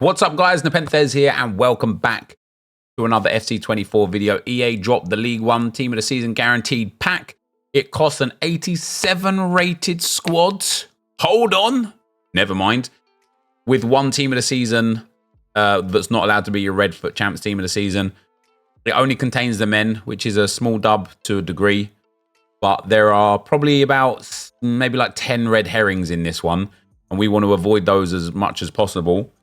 What's up, guys? NepentheZ here, and welcome back to another FC24 video. EA dropped the League One Team of the Season guaranteed pack. It costs an 87 rated squad. Hold on. Never mind. With one Team of the Season that's not allowed to be your Red Foot Champs Team of the Season. It only contains the men, which is a small dub to a degree. But there are probably about maybe like 10 red herrings in this one. And we want to avoid those as much as possible.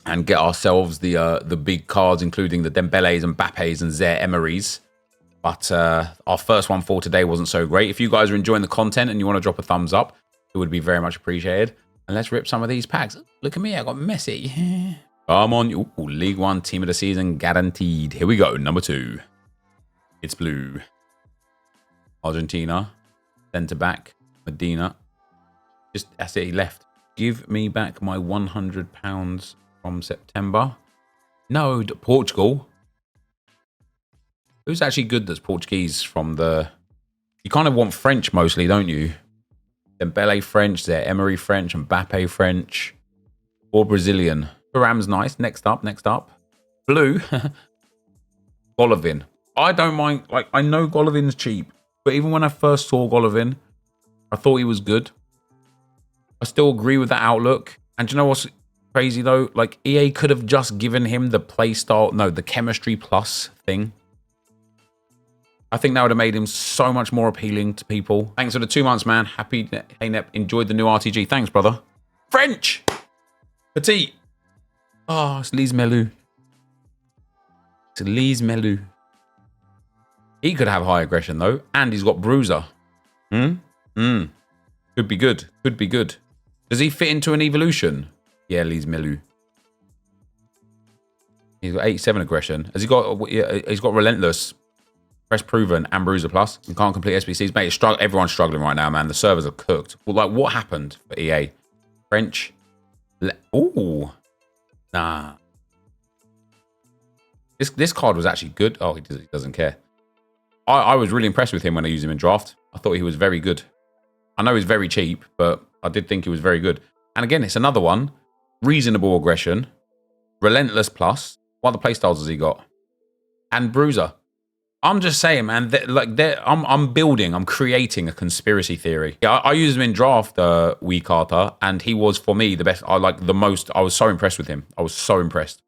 And get ourselves the big cards, including the Dembélés and Mbappés and Zaire-Emerys. But our first one for today wasn't so great. If you guys are enjoying the content and you want to drop a thumbs up, it would be very much appreciated. And let's rip some of these packs. Look at me, I got Messi. Come on. Ooh, League One Team of the Season guaranteed. Here we go, number 2. It's blue. Argentina. Centre back. Medina. That's it, he left. Give me back my £100 from September. No, Portugal. Who's actually good that's Portuguese from the... You kind of want French mostly, don't you? Dembélé French, Zaire-Emery French, and Mbappé French. Or Brazilian. Thuram's nice. Next up. Blue. Golovin. I don't mind... Like, I know Golovin's cheap. But even when I first saw Golovin, I thought he was good. I still agree with that outlook. And do you know what's crazy though? Like, EA could have just given him the play style, no, the chemistry plus thing. I think that would have made him so much more appealing to people. Thanks for the 2 months, man. Happy, hey Nep, enjoyed the new RTG. Thanks, brother. French! Petit. Oh, it's Lise Melu. It's Lise Melu. He could have high aggression though. And he's got bruiser. Could be good. Could be good. Does he fit into an evolution? Yeah, Lise Melu. He's got 87 aggression. Has he got? He's got relentless, press proven, and bruiser plus. And can't complete SBCs. Mate, everyone's struggling right now, man. The servers are cooked. Well, like, what happened for EA? French. Ooh, nah. This card was actually good. Oh, he doesn't care. I was really impressed with him when I used him in draft. I thought he was very good. I know he's very cheap, but I did think he was very good. And again, it's another one. Reasonable aggression. Relentless plus. What other playstyles has he got? And bruiser. I'm just saying, man. I'm creating a conspiracy theory. Yeah, I used him in draft week after, and he was, for me, the best. I was so impressed with him. I was so impressed.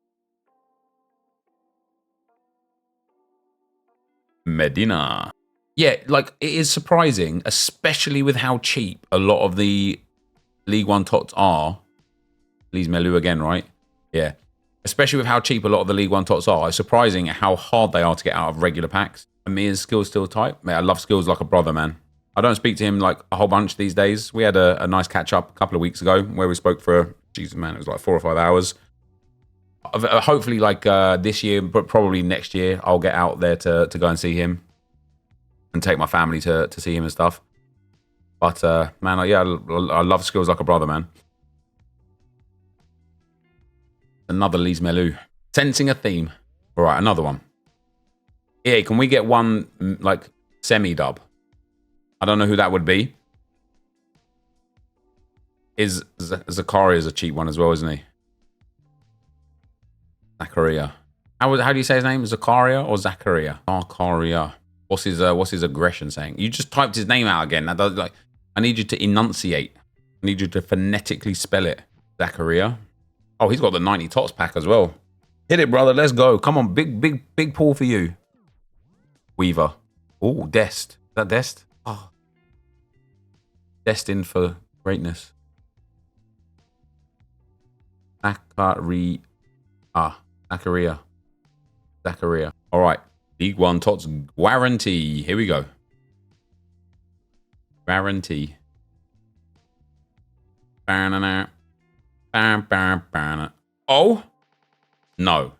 Medina. Yeah, like, it is surprising, especially with how cheap a lot of the League One Tots are. Lise Melu again, right? Yeah. Especially with how cheap a lot of the League One Tots are. It's surprising how hard they are to get out of regular packs. Amir's skills still tight. Mate, I love skills like a brother, man. I don't speak to him like a whole bunch these days. We had a nice catch up a couple of weeks ago where we spoke for, Jesus, man, it was like 4 or 5 hours. Hopefully, like this year, but probably next year, I'll get out there to go and see him. And take my family to see him and stuff. But, man, yeah, I love skills like a brother, man. Another Lise Melu. Sensing a theme. All right, another one. Yeah, can we get one, like, semi-dub? I don't know who that would be. Zakaria is a cheap one as well, isn't he? Zakaria. How do you say his name? Zakaria or Zakaria? Zakaria. What's his aggression saying? You just typed his name out again. That does, like, I need you to enunciate. I need you to phonetically spell it. Zakaria. Oh, he's got the 90 Tots pack as well. Hit it, brother. Let's go. Come on, big pull for you. Weaver. Oh, Dest. Is that Dest? Oh. Destined for greatness. Zakaria. Zakaria. All right. League One Tots guarantee. Here we go. Guarantee. Oh? No.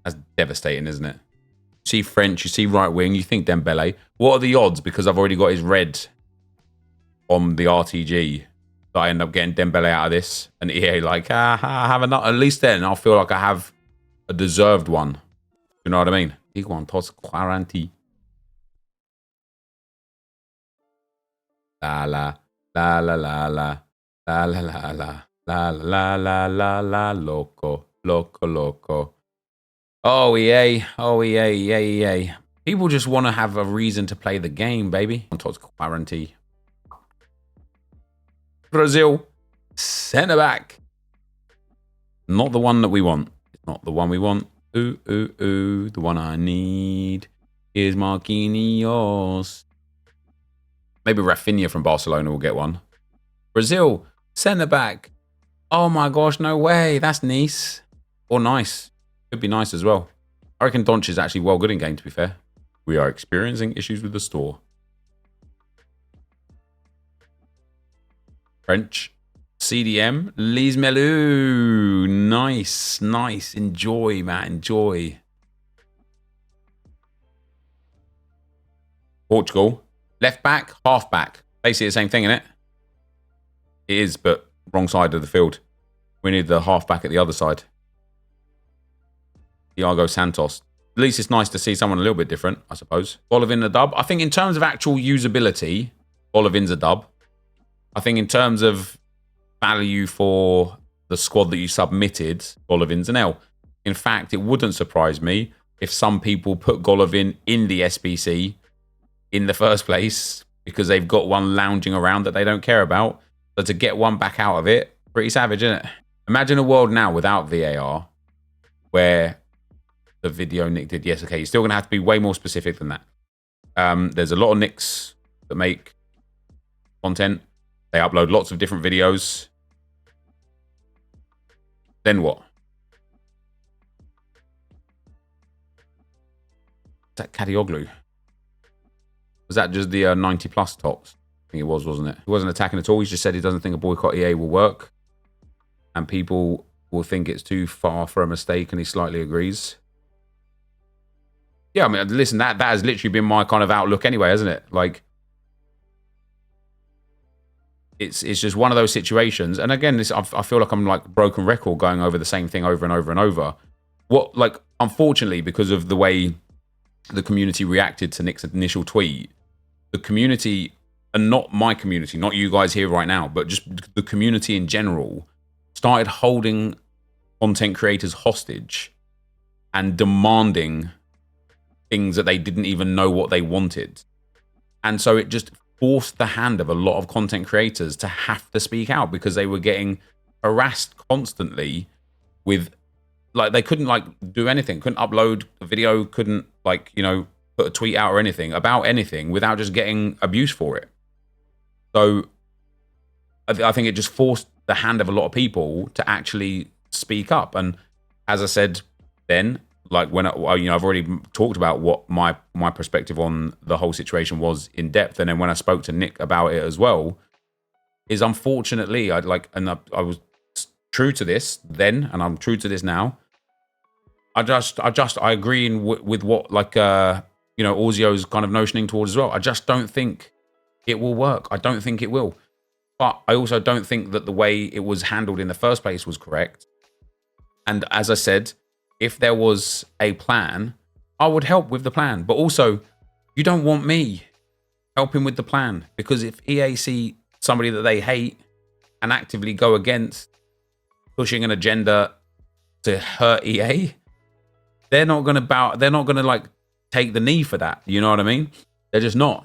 That's devastating, isn't it? You see French, you see right wing, you think Dembélé. What are the odds? Because I've already got his red on the RTG. That I end up getting Dembélé out of this. And EA like, have enough. At least then I'll feel like I have a deserved one. You know what I mean? League One Tots guarantee. La la la la la la la la la la. La la la la la loco. Loco loco. Oh EA. Oh EA. EA. People just want to have a reason to play the game, baby. On Tots quarantine. Brazil. Centre back. Not the one that we want. It's not the one we want. Ooh, ooh, ooh. The one I need is Marquinhos. Maybe Rafinha from Barcelona will get one. Brazil. Centre back. Oh my gosh, no way. That's Nice. Or nice. Could be nice as well. I reckon Donch is actually well good in game, to be fair. We are experiencing issues with the store. French. CDM. Lise Melou. Nice. Nice. Enjoy, man. Enjoy. Portugal. Left back. Half back. Basically the same thing, innit? It is, but wrong side of the field. We need the half back at the other side. Thiago Santos. At least it's nice to see someone a little bit different, I suppose. Golovin a dub. I think in terms of actual usability, Golovin's a dub. I think in terms of value for the squad that you submitted, Golovin's an L. In fact, it wouldn't surprise me if some people put Golovin in the SBC in the first place because they've got one lounging around that they don't care about. So to get one back out of it, pretty savage, isn't it? Imagine a world now without VAR where the video Nick did. Yes, okay, you're still going to have to be way more specific than that. There's a lot of Nicks that make content. They upload lots of different videos. Then what? Is that Kadioglu? Was that just the 90 plus Tots? I think it was, wasn't it? He wasn't attacking at all. He just said he doesn't think a boycott EA will work. And people will think it's too far for a mistake, and he slightly agrees. Yeah, I mean, listen, that has literally been my kind of outlook anyway, hasn't it? Like, it's just one of those situations. And again, I feel like I'm like broken record going over the same thing over and over and over. What, like, unfortunately, because of the way the community reacted to Nick's initial tweet, the community, and not my community, not you guys here right now, but just the community in general, started holding content creators hostage and demanding things that they didn't even know what they wanted. And so it just forced the hand of a lot of content creators to have to speak out because they were getting harassed constantly with, like, they couldn't like do anything, couldn't upload a video, couldn't like, you know, put a tweet out or anything about anything without just getting abuse for it. So I think it just forced the hand of a lot of people to actually speak up. And as I said then, like when I've already talked about what my perspective on the whole situation was in depth, and then when I spoke to Nick about it as well, is unfortunately I was true to this then, and I'm true to this now. I agree with what Orzio's kind of notioning towards as well. I just don't think it will work. I don't think it will. But I also don't think that the way it was handled in the first place was correct. And as I said, if there was a plan, I would help with the plan. But also, you don't want me helping with the plan, because if EA see somebody that they hate and actively go against pushing an agenda to hurt EA, they're not going to they're not going to like take the knee for that. You know what I mean? They're just not.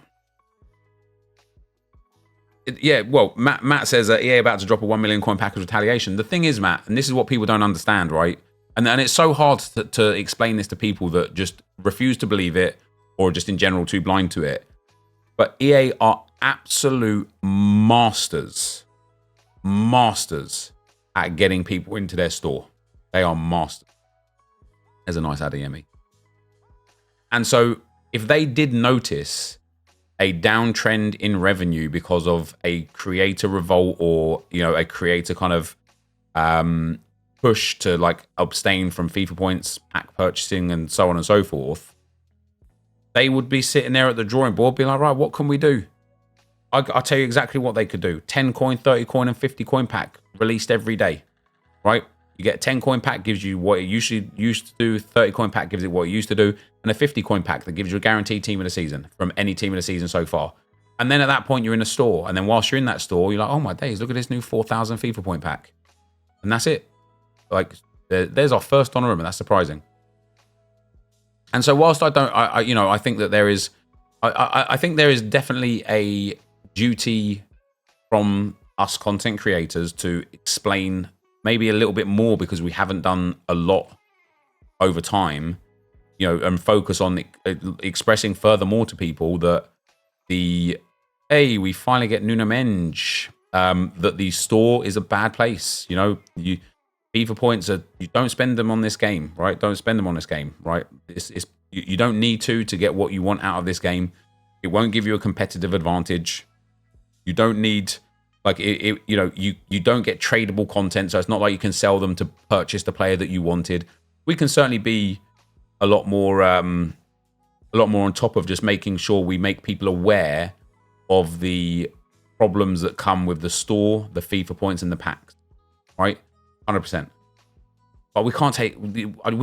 Yeah, well, Matt says that EA about to drop a 1 million coin package retaliation. The thing is, Matt, and this is what people don't understand, right? And it's so hard to explain this to people that just refuse to believe it or just in general too blind to it. But EA are absolute masters at getting people into their store. They are masters. There's a nice ADME. And so if they did notice a downtrend in revenue because of a creator revolt or, you know, a creator kind of push to like abstain from FIFA points, pack purchasing, and so on and so forth, they would be sitting there at the drawing board being like, right, what can we do? I'll tell you exactly what they could do. 10 coin, 30 coin, and 50 coin pack released every day, right? You get a 10 coin pack, gives you what it usually used to do. 30 coin pack gives it what it used to do. And a 50 coin pack that gives you a guaranteed team of the season from any team of the season so far. And then at that point, you're in a store. And then whilst you're in that store, you're like, oh my days, look at this new 4,000 FIFA point pack. And that's it. Like, there's our first honorable. That's surprising. And so whilst I think that there is, I think there is definitely a duty from us content creators to explain maybe a little bit more, because we haven't done a lot over time, and focus on expressing furthermore to people that we finally get NepentheZ, that the store is a bad place. FIFA points are, you don't spend them on this game, right? Don't spend them on this game, right? You don't need to get what you want out of this game. It won't give you a competitive advantage. You don't need, like, you don't get tradable content, so it's not like you can sell them to purchase the player that you wanted. We can certainly be a lot more on top of just making sure we make people aware of the problems that come with the store, the FIFA points, and the packs, right? 100%. But we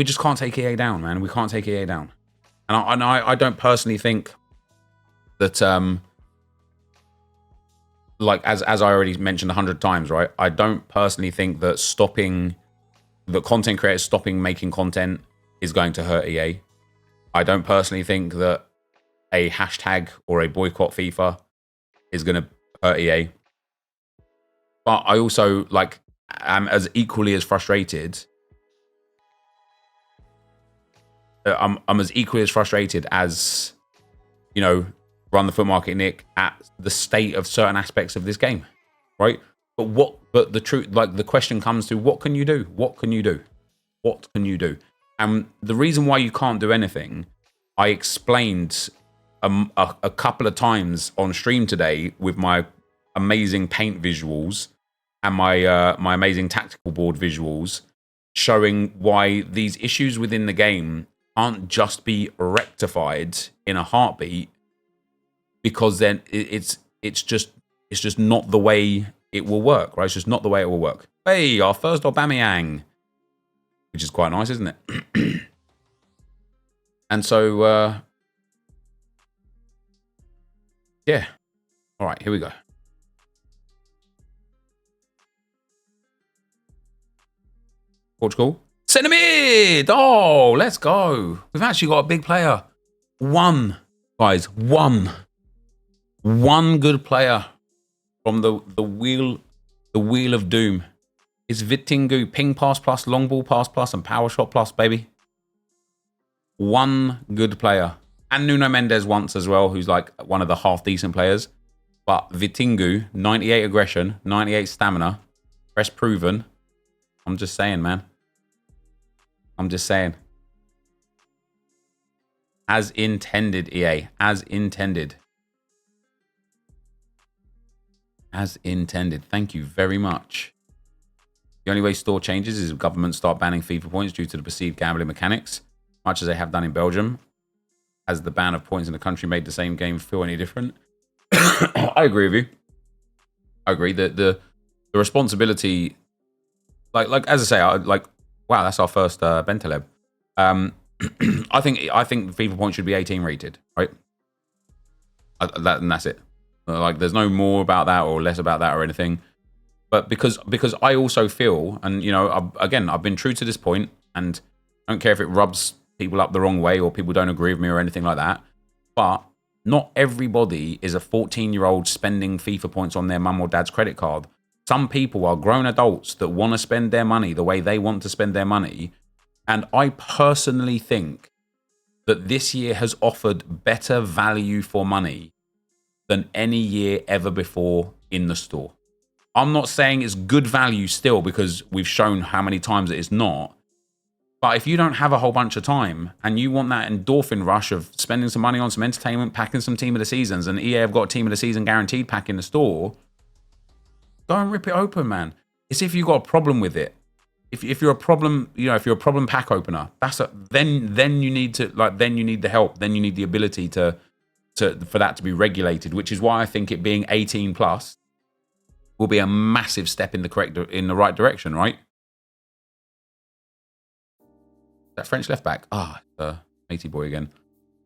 just can't take EA down, man. We can't take EA down. And I don't personally think that, like, as I already mentioned 100 times, right? I don't personally think that content creators stopping making content is going to hurt EA. I don't personally think that a hashtag or a boycott FIFA is going to hurt EA. But I also, like, am as equally as frustrated. I'm as equally as frustrated as, Run the Foot Market Nick, at the state of certain aspects of this game, right? But the truth, like, the question comes to, what can you do? What can you do? What can you do? And the reason why you can't do anything, I explained a couple of times on stream today with my amazing paint visuals and my amazing tactical board visuals, showing why these issues within the game can't just be rectified in a heartbeat, because then it's just not the way it will work, right? It's just not the way it will work. Hey, our first Aubameyang, which is quite nice, isn't it? And so, yeah. All right, here we go. Portugal. Centre mid! Oh, let's go. We've actually got a big player. One, guys, one good player from the wheel of doom. It's Vitingu. Ping pass plus, long ball pass plus, and power shot plus, baby. One good player. And NepentheZ once as well, who's like one of the half-decent players. But Vitingu, 98 aggression, 98 stamina, press proven. I'm just saying, man. I'm just saying. As intended, EA. As intended. As intended. Thank you very much. The only way store changes is if governments start banning FIFA points due to the perceived gambling mechanics, much as they have done in Belgium. Has the ban of points in the country made the same game feel any different? I agree with you. I agree that the responsibility, like as I say, wow, that's our first NepentheZ. I think FIFA points should be 18 rated, right? And that's it. Like, there's no more about that or less about that or anything. But because I also feel, and again, I've been true to this point, and I don't care if it rubs people up the wrong way or people don't agree with me or anything like that. But not everybody is a 14-year-old spending FIFA points on their mum or dad's credit card. Some people are grown adults that want to spend their money the way they want to spend their money. And I personally think that this year has offered better value for money than any year ever before in the store. I'm not saying it's good value still, because we've shown how many times it is not. But if you don't have a whole bunch of time and you want that endorphin rush of spending some money on some entertainment, packing some Team of the Seasons, and EA have got a Team of the Season guaranteed pack in the store, go and rip it open, man. It's if you've got a problem with it. If you're a problem, if you're a problem pack opener, then you need to, then you need the help. Then you need the ability for that to be regulated, which is why I think it being 18 plus will be a massive step in the right direction, right? That French left back. Matey boy again.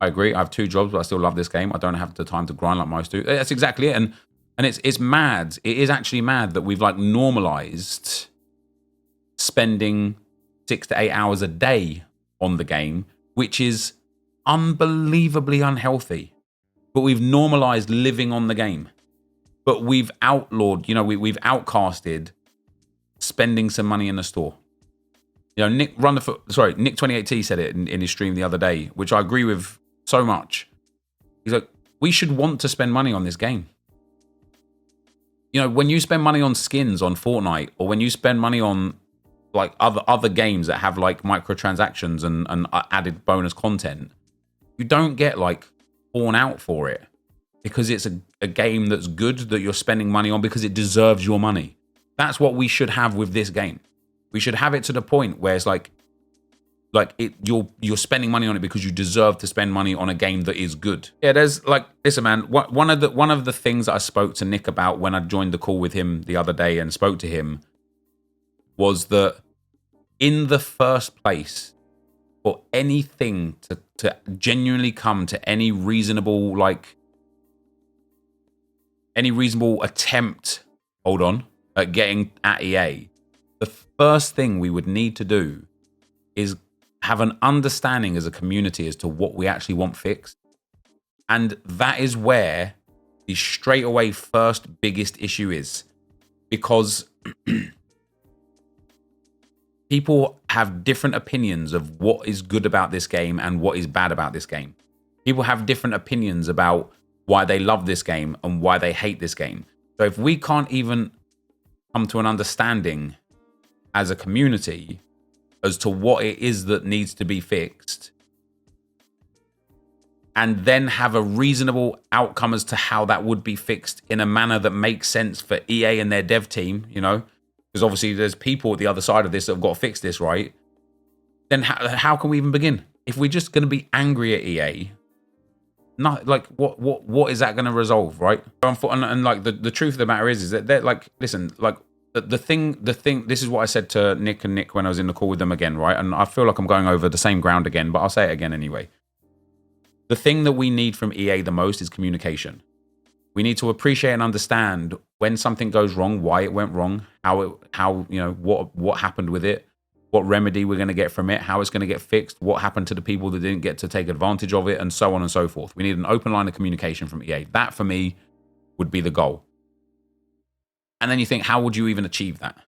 I agree. I have 2 jobs, but I still love this game. I don't have the time to grind like most do. That's exactly it. And it's mad. It is actually mad that we've normalized spending 6 to 8 hours a day on the game, which is unbelievably unhealthy. But we've normalized living on the game. But we've outlawed, we've outcasted spending some money in the store. Nick 28T said it in his stream the other day, which I agree with so much. He's like, we should want to spend money on this game. When you spend money on skins on Fortnite, or when you spend money on like other games that have like microtransactions and added bonus content, you don't get like torn out for it because it's a game that's good, that you're spending money on because it deserves your money. That's what we should have with this game. We should have it to the point where it's you're spending money on it because you deserve to spend money on a game that is good. Yeah, there's like, listen, man. One of the things that I spoke to Nick about when I joined the call with him the other day and spoke to him was that in the first place, for anything to genuinely come to any reasonable attempt, at getting at EA, the first thing we would need to do is have an understanding as a community as to what we actually want fixed. And that is where the straightaway first biggest issue is. Because people have different opinions of what is good about this game and what is bad about this game. People have different opinions about why they love this game and why they hate this game. So if we can't even come to an understanding as a community as to what it is that needs to be fixed, and then have a reasonable outcome as to how that would be fixed in a manner that makes sense for EA and their dev team, because obviously there's people at the other side of this that have got to fix this, right? Then how can we even begin? If we're just going to be angry at EA, not like what is that going to resolve, right? And like the truth of the matter is that they're like, listen, like the thing, this is what I said to Nick when I was in the call with them again, right? And I feel like I'm going over the same ground again, but I'll say it again anyway. The thing that we need from EA the most is communication. We need to appreciate and understand when something goes wrong, why it went wrong, what happened with it, what remedy we're going to get from it, how it's going to get fixed, what happened to the people that didn't get to take advantage of it, and so on and so forth. We need an open line of communication from EA. That, for me, would be the goal. And then you think, how would you even achieve that?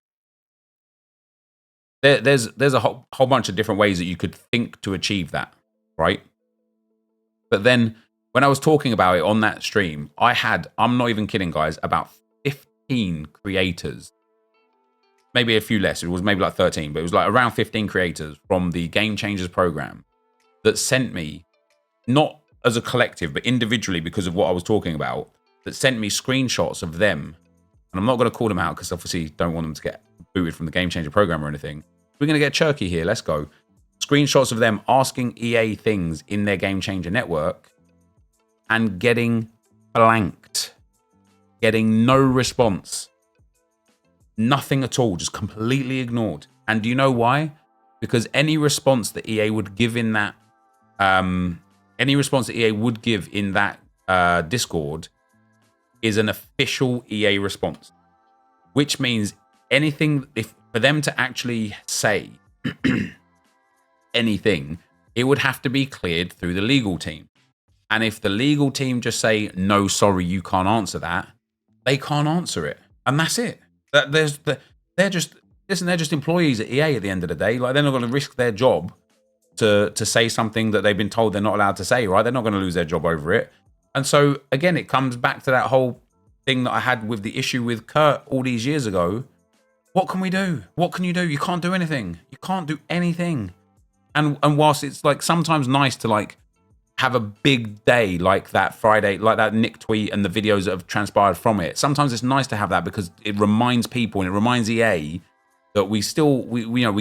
There's a whole bunch of different ways that you could think to achieve that, right? But then when I was talking about it on that stream, I'm not even kidding, guys, about 15 creators, maybe a few less. It was maybe like 13, but it was like around 15 creators from the Game Changers program that sent me, not as a collective, but individually because of what I was talking about, that sent me screenshots of them. And I'm not going to call them out because obviously don't want them to get booted from the Game Changer program or anything. We're going to get chirky here. Let's go. Screenshots of them asking EA things in their Game Changer network and getting blanked, getting no response, nothing at all, just completely ignored. And do you know why? Because any response that EA would give in that, Discord is an official EA response, which means anything, if for them to actually say anything, it would have to be cleared through the legal team. And if the legal team just say, no, sorry, you can't answer that, they can't answer it. And that's it. They're just employees at EA at the end of the day. Like, they're not going to risk their job to say something that they've been told they're not allowed to say, right? They're not going to lose their job over it. And so, again, it comes back to that whole thing that I had with the issue with Kurt all these years ago. What can we do? What can you do? You can't do anything. You can't do anything. And whilst it's like sometimes nice to like have a big day like that Friday, like that Nick tweet and the videos that have transpired from it, sometimes it's nice to have that because it reminds people and it reminds EA that we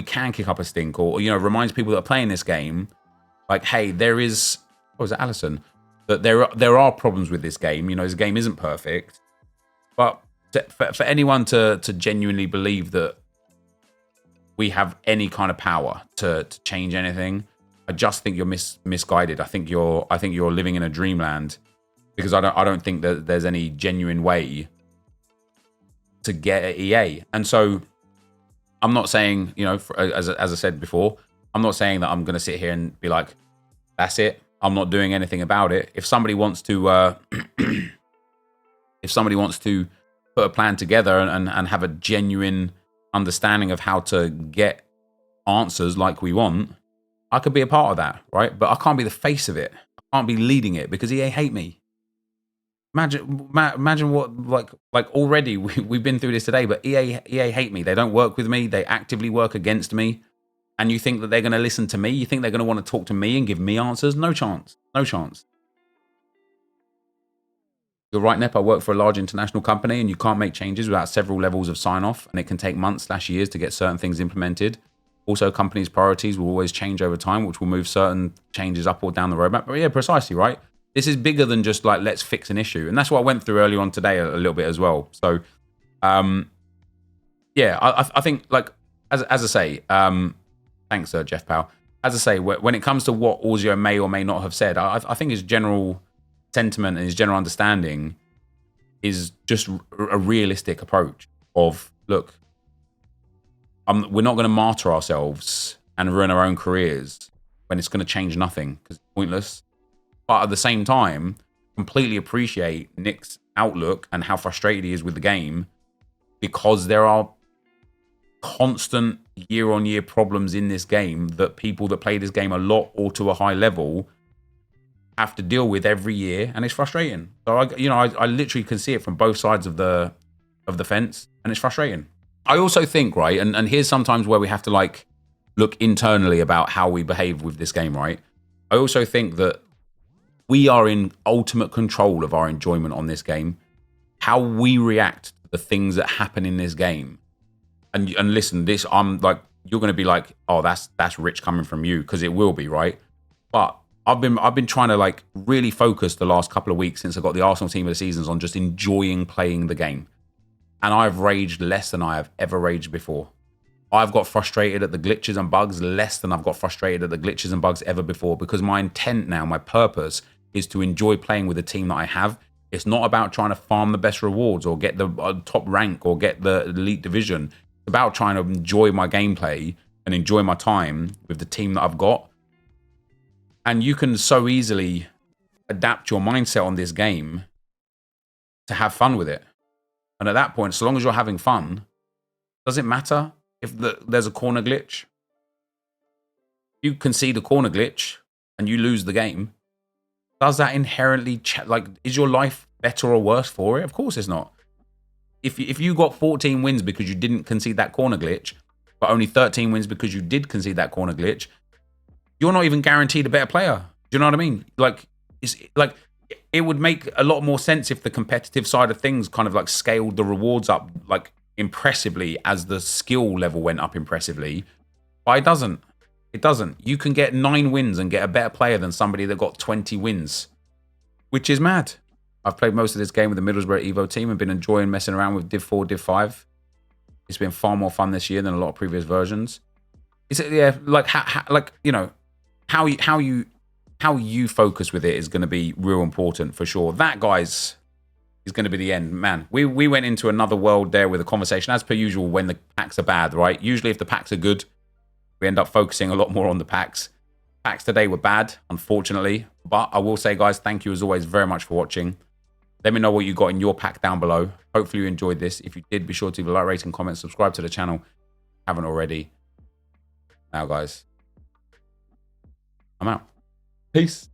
can kick up a stink, or reminds people that are playing this game like, hey, there is, what was it, Allison? That there are problems with this game. This game isn't perfect, but for anyone to genuinely believe that we have any kind of power to change anything, I just think you're misguided. I think you're living in a dreamland, because I don't think that there's any genuine way to get at EA. And so I'm not saying, you know, as I said before, I'm not saying that I'm going to sit here and be like, that's it. I'm not doing anything about it. If somebody wants to, if somebody wants to put a plan together and have a genuine understanding of how to get answers like we want, I could be a part of that, right? But I can't be the face of it. I can't be leading it because EA hate me. Imagine what, like already we've been through this today, but EA hate me. They don't work with me. They actively work against me. And you think that they're going to listen to me? You think they're going to want to talk to me and give me answers? No chance. No chance. You're right, Nep. I work for a large international company, and you can't make changes without several levels of sign-off, and it can take months/years to get certain things implemented. Also, companies' priorities will always change over time, which will move certain changes up or down the roadmap. But yeah, precisely, right? This is bigger than just like, let's fix an issue. And that's what I went through earlier on today a little bit as well. So, yeah, I think, like, as I say, thanks, Jeff Powell. As I say, when it comes to what Ozio may or may not have said, I think his general sentiment and his general understanding is just a realistic approach of, look, we're not going to martyr ourselves and ruin our own careers when it's going to change nothing because it's pointless. But at the same time, completely appreciate Nick's outlook and how frustrated he is with the game because there are constant year-on-year problems in this game that people that play this game a lot or to a high level have to deal with every year, and it's frustrating. So I literally can see it from both sides of the fence, and it's frustrating. I also think, right, and here's sometimes where we have to like look internally about how we behave with this game, right? I also think that we are in ultimate control of our enjoyment on this game, how we react to the things that happen in this game. And listen, this, I'm like, you're going to be like, oh, that's rich coming from you, because it will be, right? But I've been trying to like really focus the last couple of weeks since I got the Arsenal team of the seasons on just enjoying playing the game. And I've raged less than I have ever raged before. I've got frustrated at the glitches and bugs less than I've got frustrated at the glitches and bugs ever before, because my intent now, my purpose is to enjoy playing with the team that I have. It's not about trying to farm the best rewards or get the top rank or get the elite division. It's about trying to enjoy my gameplay and enjoy my time with the team that I've got. And you can so easily adapt your mindset on this game to have fun with it. And at that point, so long as you're having fun, does it matter if there's a corner glitch? You concede a corner glitch and you lose the game. Does that inherently, is your life better or worse for it? Of course it's not. If you got 14 wins because you didn't concede that corner glitch, but only 13 wins because you did concede that corner glitch, you're not even guaranteed a better player. Do you know what I mean? Like, it's like, it would make a lot more sense if the competitive side of things kind of like scaled the rewards up like impressively as the skill level went up impressively. But it doesn't. It doesn't. You can get 9 wins and get a better player than somebody that got 20 wins, which is mad. I've played most of this game with the Middlesbrough Evo team and been enjoying messing around with Div 4, Div 5. It's been far more fun this year than a lot of previous versions. It's, yeah, like, like, you know, how you focus with it is going to be real important for sure. That, guys, is going to be the end. Man, we went into another world there with a conversation, as per usual, when the packs are bad, right? Usually if the packs are good, we end up focusing a lot more on the packs. Packs today were bad, unfortunately. But I will say, guys, thank you as always very much for watching. Let me know what you got in your pack down below. Hopefully you enjoyed this. If you did, be sure to leave a like, rate, and comment. Subscribe to the channel if you haven't already. Now, guys, I'm out. Peace.